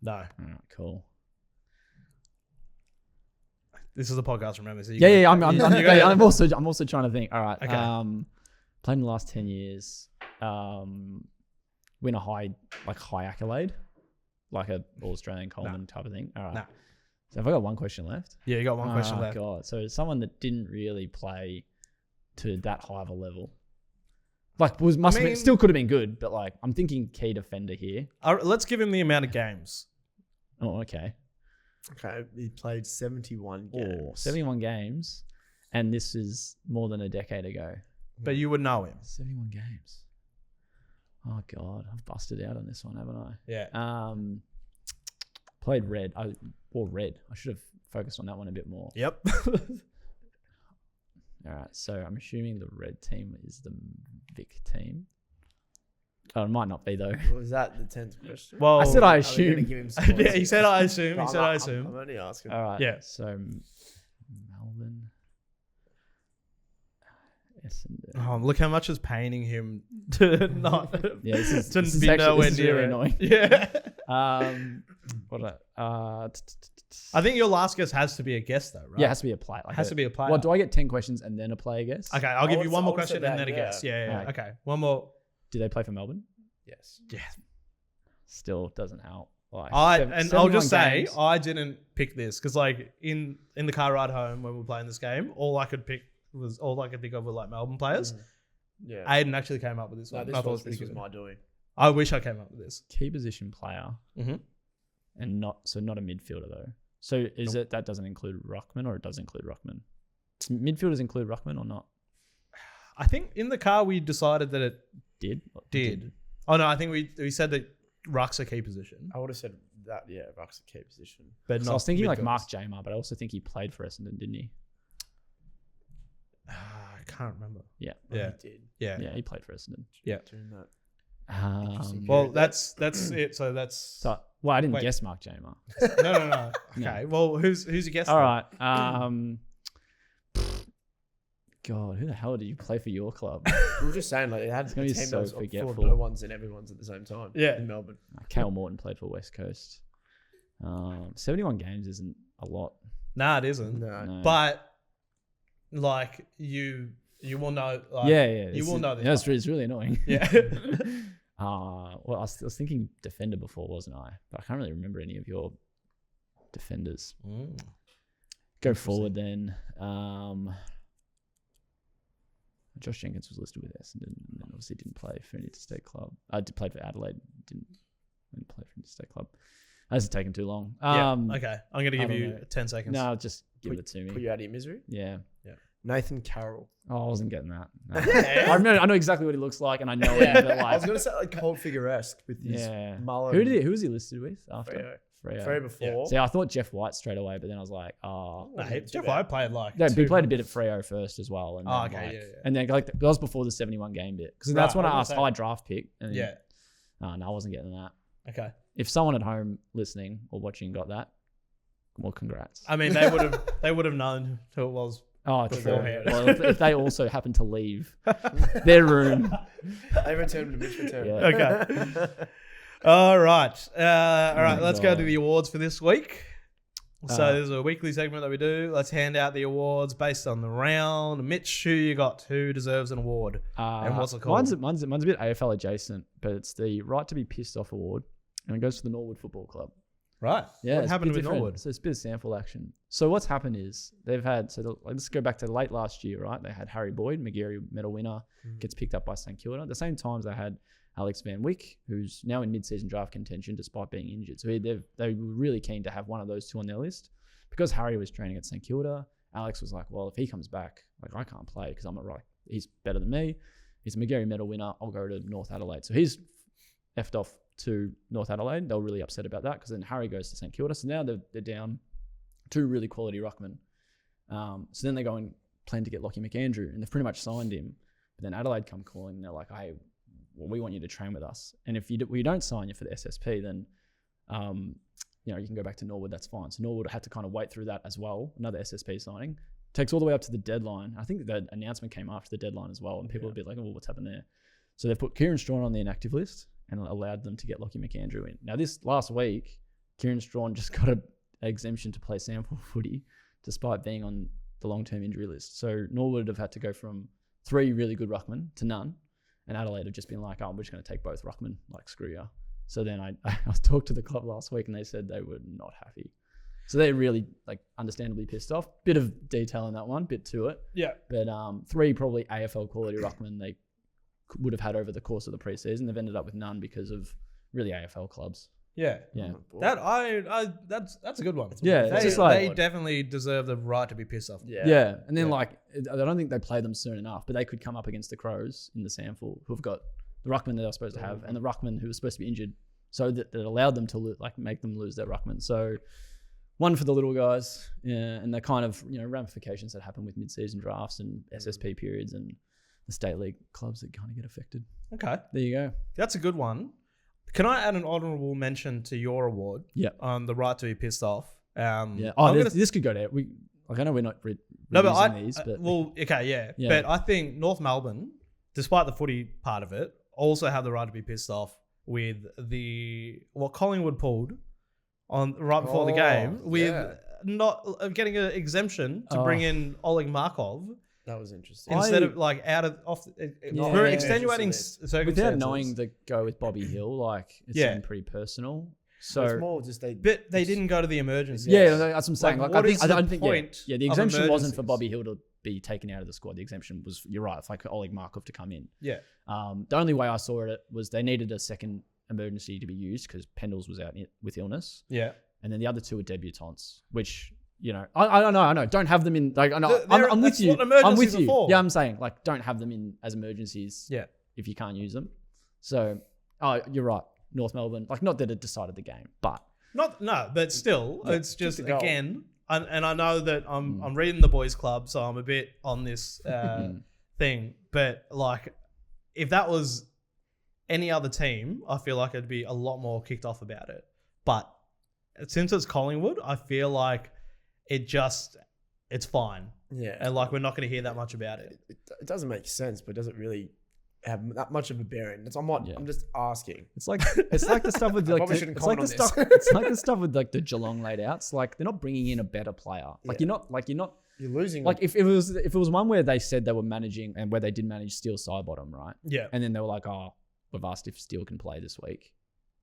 No. All right, cool. This is a podcast, remember? So you Yeah. gotta- I'm also trying to think. All right. Okay. Played in the last 10 years. Win a high accolade, like a All Australian Coleman type of thing. All right. Nah. So have I got one question left? Yeah, you got one question left. God. So someone that didn't really play to that high of a level. Like still could have been good, but like I'm thinking key defender here. Let's give him the amount of games. Oh, okay. Okay, he played 71 games. Oh, 71 games, and this is more than a decade ago. But you would know him. 71 games. Oh God, I've busted out on this one, haven't I? Yeah. Played red. I wore red. I should have focused on that one a bit more. Yep. All right, so I'm assuming the red team is the Vic team. Oh, it might not be though. Was that the 10th question? Well, I said I Are we gonna assume. give him some yeah, he points? said I assume. No, He said I assume. I'm only asking. All right. Yeah. So Melbourne. Essendon. Oh, look how much is paining him to not Yeah, this is, to this is be actually, nowhere this is near really it. annoying. Yeah. What? I think your last guess has to be a guess though, right? Yeah, it has to be a player. Like Has to be a player. What do I get? 10 questions and then a player guess? Okay, I'll give you one more I would've said question and that, then a yeah. guess. Yeah. Alright. Okay, one more. Do they play for Melbourne? Yes. Yeah. Still doesn't help. Like I'll just 71 say games. I didn't pick this because like in the car ride home when we were playing this game, all I could think of were like Melbourne players. Yeah. Aiden actually came up with this No, one. this I thought it was pretty good. my doing. I wish I came up with this. Key position player Mm-hmm. and not a midfielder though. So is it that doesn't include Ruckman or it does include Ruckman? Does midfielders include Ruckman or not? I think in the car we decided that it Did. did. Oh no, I think we said that Ruck's a key position, I would have said that, yeah, Ruck's a key position. but So not. I was thinking like midfielders. Mark Jamar, but I also think he played for Essendon, didn't he? I can't remember. Yeah. Yeah. He did. Yeah. Yeah, he played for Essendon. Doing that. Interesting. Well, Yeah, that's it. So that's So, well, I didn't Wait. guess Mark Jamar. no. Okay. Well, who's your guess? All then? right. God, who the hell did you play for your club? We were just saying, like, it had a gonna be team so that was full forgetful. of no ones and everyone's at the same time. Yeah. In Melbourne. Cale Morton played for West Coast. 71 games isn't a lot. Nah, it isn't. No. But like you will know. Like, Yeah. You will know this. Yeah, it's really annoying. Yeah. Well, I was thinking defender before, wasn't I? But I can't really remember any of your defenders. Go forward then. Josh Jenkins was listed with Essendon and then obviously didn't play for an interstate club. I did play for Adelaide, didn't play for an interstate club. That's taken too long. Okay. I'm going to give I don't you know. 10 seconds. No, just give it to Put me. you out of your misery. Yeah. Nathan Carroll. Oh, I wasn't getting that. No. Yeah. I know exactly what he looks like and I know him, but I was like, going to say like Cold Figure-esque with his yeah. mullet. Who was he listed with after? Freo before. See, I thought Jeff White straight away, but then I was like, oh. No, Jeff White played like. No, he played a bit at Freo first as well. And then okay, like, yeah. And then like that was before the 71 game bit. Because that's when I asked say. high draft pick. And Yeah. Oh, no, I wasn't getting that. Okay. If someone at home listening or watching got that, well, congrats. I mean, they would have known who it was. Oh, true. beforehand. Well, if they also happen to leave their room. They returned to Mitch return. Yeah. Okay. All right. All right. my Let's go God. to the awards for this week. So Uh, there's a weekly segment that we do. Let's hand out the awards based on the round. Mitch, who you got? Who deserves an award? And what's it called? Mine's a bit AFL adjacent, but it's the Right to be Pissed Off award, and it goes to the Norwood Football Club. Right. Yeah, What it's a happened bit with different. Norwood? So it's a bit of sample action. So what's happened is they've had, let's go back to late last year, right? They had Harry Boyd, Magarey medal winner, gets picked up by St Kilda. At the same time, they had Alex Van Wyk, who's now in mid-season draft contention despite being injured. So they were really keen to have one of those two on their list. Because Harry was training at St Kilda, Alex was like, well, if he comes back, like I can't play because I'm not right. He's better than me. He's a Magarey medal winner. I'll go to North Adelaide. So he's effed off to North Adelaide. They were really upset about that because then Harry goes to St Kilda. So now they're down two really quality ruckmen. So then they go and plan to get Lockie McAndrew, and they've pretty much signed him. But then Adelaide come calling, and they're like, hey, well, we want you to train with us. And if we don't sign you for the SSP, then you can go back to Norwood, that's fine. So Norwood had to kind of wait through that as well, another SSP signing. Takes all the way up to the deadline. I think the announcement came after the deadline as well, and people would be like, oh, what's happened there? So they've put Kieran Strawn on the inactive list and allowed them to get Lockie McAndrew in. Now, this last week, Kieran Strawn just got an exemption to play sample footy despite being on the long-term injury list. So Norwood have had to go from 3 really good ruckmen to none, and Adelaide have just been like, oh, we're just going to take both ruckmen, like screw ya. So then I talked to the club last week and they said they were not happy. So they're really understandably pissed off. Bit of detail in that one, bit to it. Yeah. But 3 probably AFL quality ruckmen they would have had over the course of the preseason. They've ended up with none because of really AFL clubs. Yeah. Yeah. That's a good one. Yeah, They, it's just like- they definitely deserve the right to be pissed off. Yeah. And then Yeah. I don't think they play them soon enough, but they could come up against the Crows in the sample who've got the ruckman they were supposed to have and the ruckman who was supposed to be injured. So that allowed them to make them lose their ruckman. So one for the little guys, and the kind of ramifications that happen with mid-season drafts and SSP periods and the state league clubs that kind of get affected. Okay. There you go. That's a good one. Can I add an honourable mention to your award? Yeah. On the right to be pissed off. Yeah. I'm This could go there. I know we're not No, but reusing these, but okay. Yeah. But I think North Melbourne, despite the footy part of it, also have the right to be pissed off with what Collingwood pulled on right before the game with not getting an exemption to bring in Oleg Markov That was interesting. instead of for extenuating circumstances. without knowing the go with Bobby Hill, it seemed pretty personal. So it's more just But they didn't go to the emergency. yeah, that's what I'm saying. Like, I what is don't the think point the of exemption wasn't for emergencies? Bobby Hill to be taken out of the squad. The exemption was, you're right, it's like Oleg Markov to come in. Yeah. The only way I saw it was they needed a second emergency to be used because Pendles was out with illness, Yeah. and then the other 2 were debutants, which I know. Don't have them in. I'm with that's you. what emergencies I'm with are you. for. Yeah, I'm saying don't have them in as emergencies. Yeah. If you can't use them, so you're right. North Melbourne, not that it decided the game, but But still, it's just the goal. again, and I know that I'm reading the boys' club, so I'm a bit on this thing. But if that was any other team, I feel like it'd be a lot more kicked off about it. But since it's Collingwood, I feel like it's fine. Yeah. And like, we're not going to hear that much about it. It doesn't make sense, but does it really have that much of a bearing? I'm just asking. It's like the stuff with like probably the, shouldn't it's like the comment on stuff this. it's like the stuff with like the Geelong laid outs. Like they're not bringing in a better player. Like you're not You're losing. like if it was one where they said they were managing and where they did manage Steele side bottom, right? Yeah. And then they were like, oh, we've asked if Steele can play this week.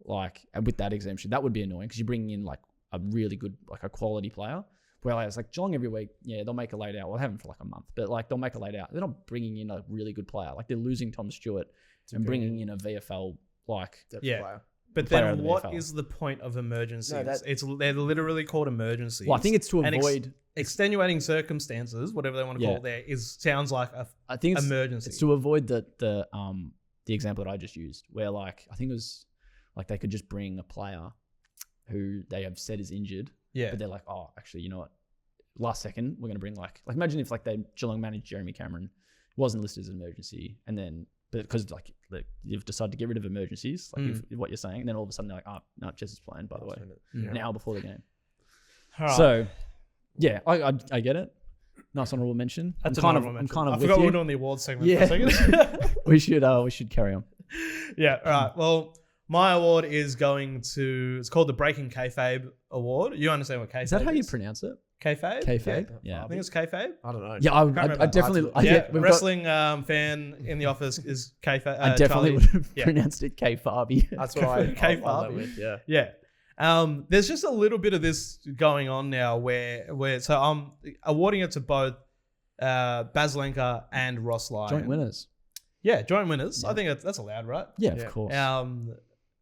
Like, and with that exemption, that would be annoying because you're bringing in like a really good, like a quality player. Where like, it's like Geelong every week, yeah, they'll make a late out. Well, they haven't for like a month, but like they'll make a late out. They're not bringing in a really good player. Like they're losing Tom Stewart and bringing in a VFL like player. But player then of the what VFL. is the point of emergencies? No, they're literally called emergencies. Well, I think it's to And avoid. extenuating circumstances, whatever they want to call it there, sounds like a I think it's emergency. It's to avoid the example that I just used, where like I think it was like they could just bring a player who they have said is injured, yeah. but they're like, oh, actually, you know what? Last second, we're going to bring like imagine if like Geelong managed Jeremy Cameron, wasn't listed as an emergency, and then but because like you've decided to get rid of emergencies, like if, what you're saying, and then all of a sudden they're like, oh no, Jess is playing by the way, an hour before the game. All right. So yeah, I get it. Nice honourable mention. That's I'm kind an honourable of mention. I with forgot we you. were doing the awards segment Yeah. for a second. we should carry on. Yeah, all right. Well, my award is going to, it's called the Breaking Kayfabe Award. You understand what kayfabe is? Is that how you pronounce it? Kayfabe? Kayfabe? Yeah. I think it's kayfabe. I don't know. Yeah, Can't I remember. definitely. Yeah, we've wrestling fan in the office is kayfabe. I definitely Charlie. would have Yeah. pronounced it K-Farby. That's what I K-Farby. went with. Yeah. Yeah. There's just a little bit of this going on now where so I'm awarding it to both Baslenka and Ross Lyon. Joint winners. Yeah, joint winners. Yeah. I think that's allowed, right? Yeah, Yeah. of course.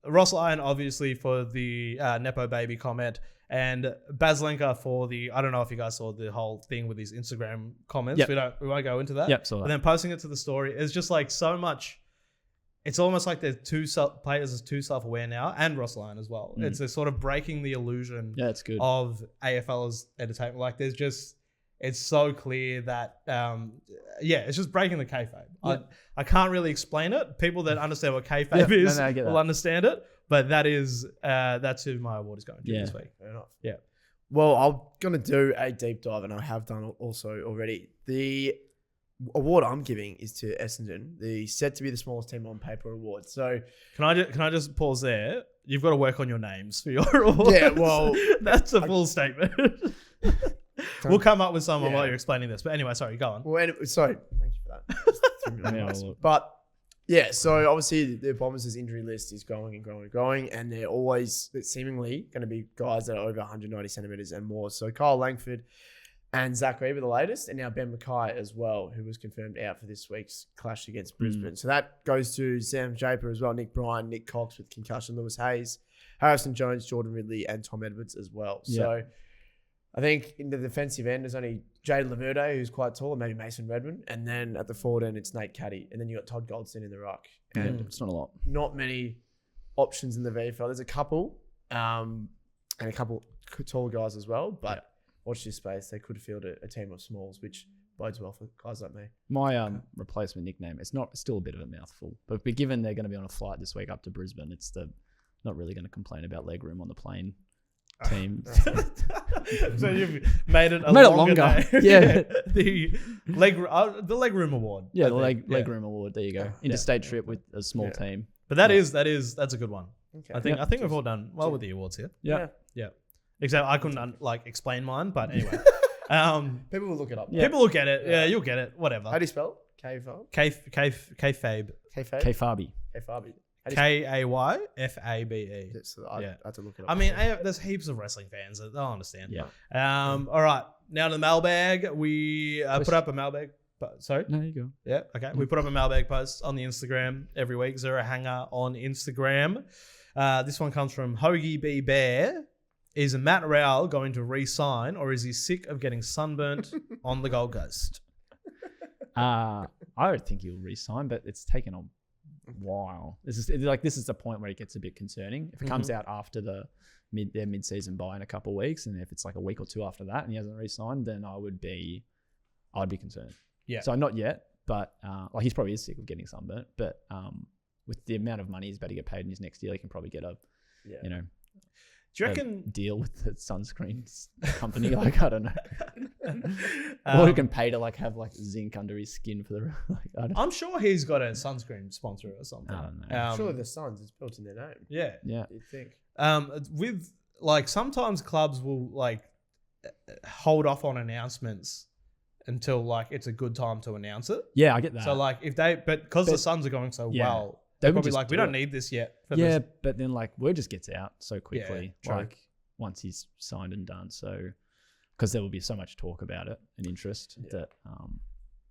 Ross Lyon, obviously, for the Nepo Baby comment, and Baslenka for the, I don't know if you guys saw the whole thing with his Instagram comments. Yep. We won't go into that. Yep, saw But that. then posting it to the story, it's just like so much. It's almost like there's players is too self-aware now, and Ross Lyon as well. It's a sort of breaking the illusion Yeah, it's good. of AFL as entertainment. Like there's just, it's so clear that, it's just breaking the kayfabe. Yeah. I can't really explain it. People that understand what kayfabe Yeah, is no, I get will that. understand it. But that's who my award is going to this week. Fair enough. Yeah. Well, I'm going to do a deep dive, and I have done also already. The award I'm giving is to Essendon, the set to be the smallest team on paper award. So, Can I just pause there? You've got to work on your names for your award. Yeah, well, that's a full statement. We'll come up with some Yeah. while you're explaining this. But anyway, sorry, go on. well, anyway, sorry. Thank you for that. Just threw me off Yeah, base. well, But yeah, so obviously the Bombers' injury list is growing and growing and growing, and they're always seemingly going to be guys that are over 190 centimeters and more. So Kyle Langford and Zach Reeve are the latest, and now Ben Mackay as well, who was confirmed out for this week's clash against Brisbane. So that goes to Sam Japer as well, Nick Bryan, Nick Cox with concussion, Lewis Hayes, Harrison Jones, Jordan Ridley, and Tom Edwards as well. Yeah. So I think in the defensive end, there's only Jade Laverde, who's quite tall, and maybe Mason Redmond. And then at the forward end, it's Nate Caddy. And then you got Todd Goldstein in the ruck. And it's not a lot. not many options in the VFL. There's a couple, and a couple tall guys as well. But watch this space. They could field a team of smalls, which bodes well for guys like me. My replacement nickname, it's still a bit of a mouthful, but given they're going to be on a flight this week up to Brisbane, it's not really going to complain about leg room on the plane team. So you've made it Made it longer. longer. Name. Yeah. the leg room award. Yeah, I the think. leg room award. There you go. Interstate trip with a small Yeah. team. But that's a good one. Okay. I think we've all done well with the awards here. Yeah. Except I couldn't explain mine, but anyway. People will look it up. Yeah. People will get it. Yeah, you'll get it. Whatever. How do you spell it? Kayfabe? Kayfabe. K-Farby. Kayfabe. Kayfabe. I Yeah. had to look it up. I mean, there's heaps of wrestling fans that they'll understand. Yeah. All right. Now to the mailbag. We put up a mailbag. Sorry. No, you go. Yeah. Okay. We put up a mailbag post on the Instagram every week. Zero Hanger on Instagram. This one comes from Hoagie B Bear. Is Matt Rowell going to re-sign, or is he sick of getting sunburnt on the Gold Coast? I don't think he'll re-sign, but it's taken a while. This is the point where it gets a bit concerning. If it comes out after their mid-season bye in a couple of weeks, and if it's like a week or two after that and he hasn't re-signed, then I'd be concerned. Yeah. So not yet, but he's probably is sick of getting sunburnt. But with the amount of money he's about to get paid in his next deal, he can probably get a Do you reckon? deal with the sunscreen company. Like, I don't know. Or he can pay to like have like zinc under his skin for the. Like, I don't, I'm sure he's got a sunscreen sponsor or something. I don't know. Surely the Suns, it's built in their name. Yeah. Yeah. You'd think. With like sometimes clubs will like hold off on announcements until like it's a good time to announce it. Yeah, I get that. So like if they, but because the Suns are going so Yeah. well, They they're would probably just like, we do don't it. need this yet. For Yeah, this. but then like word just gets out so quickly. true. Like once he's signed and done. So because there will be so much talk about it and interest that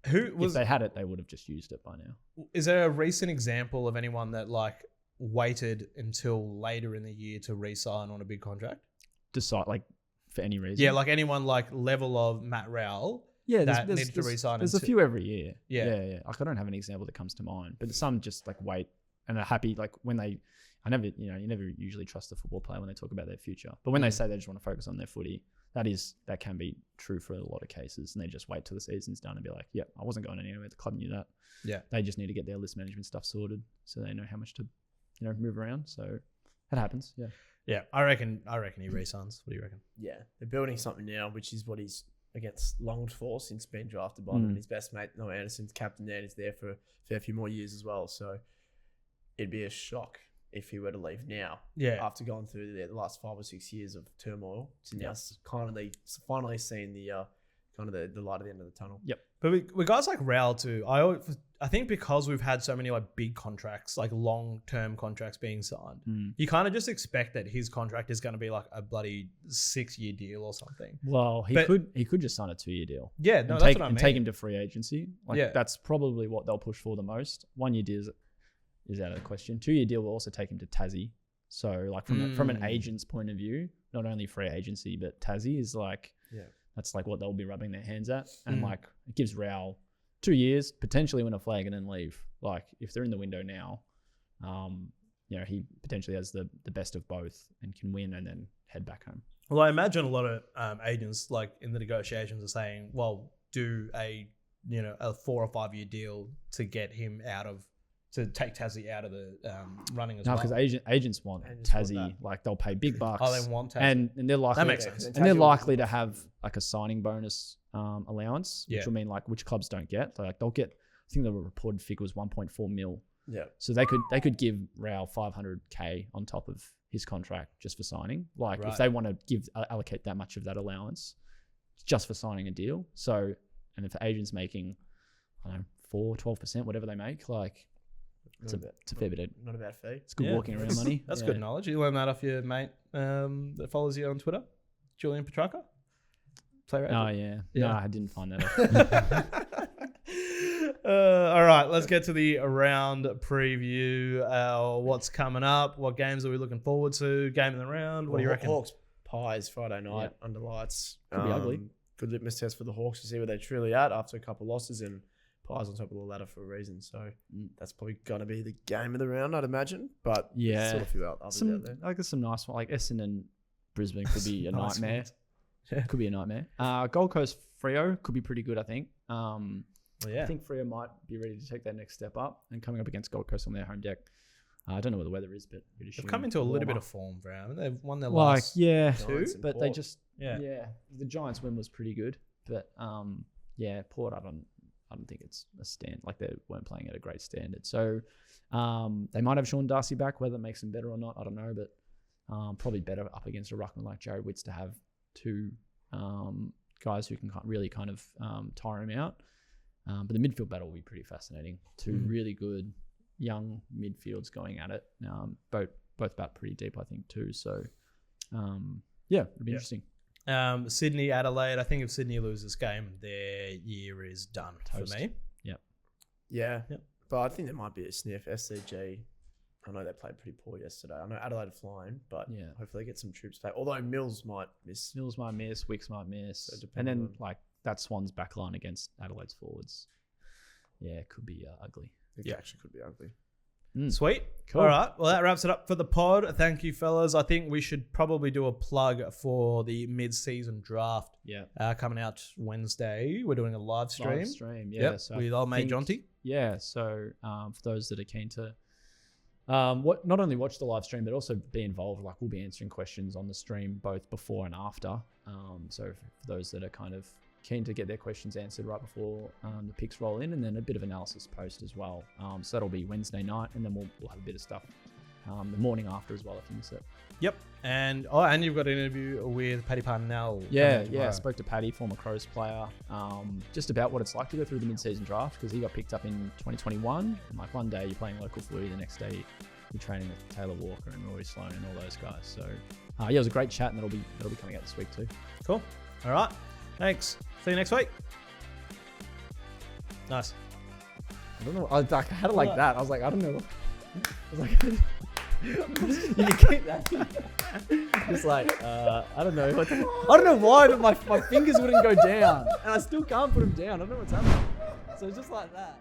Who was? if they had it, they would have just used it by now. Is there a recent example of anyone that like waited until later in the year to re-sign on a big contract? Decide like for any reason. Yeah, like anyone like level of Matt Rowell. Yeah, that needed to re-sign. There's a few every year. Yeah. yeah. Like I don't have an example that comes to mind, but some just like wait and are happy. Like when they, I never, you never usually trust a football player when they talk about their future. But when they say they just want to focus on their footy, that can be true for a lot of cases, and they just wait till the season's done and be like, "Yep, I wasn't going anywhere. The club knew that." Yeah, they just need to get their list management stuff sorted so they know how much to, move around. So that happens. Yeah. Yeah, I reckon he re-signs. What do you reckon? Yeah, they're building something now, which is what he's longed for since being drafted by them. And his best mate, Noah Anderson's captain there, and is there for a fair few more years as well. So it'd be a shock if he were to leave now. Yeah, after going through the last 5 or 6 years of turmoil, to now finally seeing the kind of the light at the end of the tunnel. Yep. But with guys like Rowell too, I think because we've had so many like big contracts, like long-term contracts being signed, you kind of just expect that his contract is going to be like a bloody 6-year deal or something. Well, he could just sign a 2-year deal. Yeah, no, and that's what I mean. take him to free agency. Like Yeah. that's probably what they'll push for the most. 1-year deal is out of the question. 2-year deal will also take him to Tassie. So like from an agent's point of view, not only free agency, but Tassie is like, that's like what they'll be rubbing their hands at. And like it gives Rowell 2 years, potentially win a flag and then leave. Like if they're in the window now, he potentially has the best of both and can win and then head back home. Well, I imagine a lot of agents like in the negotiations are saying, well, do a 4 or 5 year deal to get him to take Tassie out of the running as well. No, because agents want Tassie, like they'll pay big bucks. Oh, they want Tassie. And they're likely, that makes sense. And they're likely to have like a signing bonus allowance, which Yeah. will mean like which clubs don't get. So, like they'll get, I think the reported figure was 1.4 mil. Yeah. So they could give Rowell 500K on top of his contract just for signing. Like if they want to allocate that much of that allowance just for signing a deal. So, and if the agent's making, I don't know, 12%, whatever they make, like it's a fair bit. Not a bad fee. It's good walking around money. That's good knowledge. You learned that off your mate that follows you on Twitter, Julian Petrarca. Player. Oh yeah. No, I didn't find that out. All right, let's get to the round preview. What's coming up? What games are we looking forward to? Game of the round. What do you reckon? Hawks Pies Friday night under lights. Could be ugly. Good litmus test for the Hawks to see where they're truly at after a couple of losses, and Pies on top of the ladder for a reason. So that's probably going to be the game of the round, I'd imagine. But yeah, sort of a few others out there. Like there's some nice one. Like Essendon and Brisbane could be a Nice nightmare. Could be a nightmare. Gold Coast Freo could be pretty good, I think. I think Freo might be ready to take that next step up and coming up against Gold Coast on their home deck. I don't know what the weather is, but they've come into a little bit of form, Brown. They've won their like last two, but Port. they just the Giants win was pretty good, but Port I don't think it's a stand, like they weren't playing at a great standard. So they might have Sean Darcy back, whether it makes them better or not, I don't know, but probably better up against a ruckman like Jared Witts to have two guys who can really kind of tire him out. But the midfield battle will be pretty fascinating. Two really good young midfields going at it. Both about pretty deep, I think, too. So, it'll be interesting. Sydney, Adelaide. I think if Sydney lose this game, their year is done Toast. for me. Yeah. Yep. But I think there might be a sniff. SCG, I know they played pretty poor yesterday. I know Adelaide are flying, but hopefully they get some troops back. Although Mills might miss. Mills might miss, Wicks might miss. So and then, on- like, that Swans back line against Adelaide's forwards. Yeah, it could be ugly. It actually could be ugly. Sweet. Cool. All right. Well, that wraps it up for the pod. Thank you, fellas. I think we should probably do a plug for the mid-season draft. Yeah. Coming out Wednesday. We're doing a live stream. Yeah. Yep, So with old mate Jonty. Yeah. So for those that are keen to not only watch the live stream, but also be involved, like we'll be answering questions on the stream both before and after. So for those that are kind of keen to get their questions answered right before the picks roll in, and then a bit of analysis post as well. So that'll be Wednesday night, and then we'll have a bit of stuff the morning after as well if you miss it. Yep. And you've got an interview with Paddy Parnell. Yeah. I spoke to Paddy, former Crows player, just about what it's like to go through the mid-season draft, because he got picked up in 2021. And like one day you're playing local footy, the next day you're training with Taylor Walker and Rory Sloan and all those guys. So it was a great chat, and that'll be coming out this week too. Cool. All right. Thanks. See you next week. Nice. I don't know. I had it like that. I was like, I don't know. I was like, you keep that. Just like, I don't know. I don't know why, but my fingers wouldn't go down, and I still can't put them down. I don't know what's happening. So it's just like that.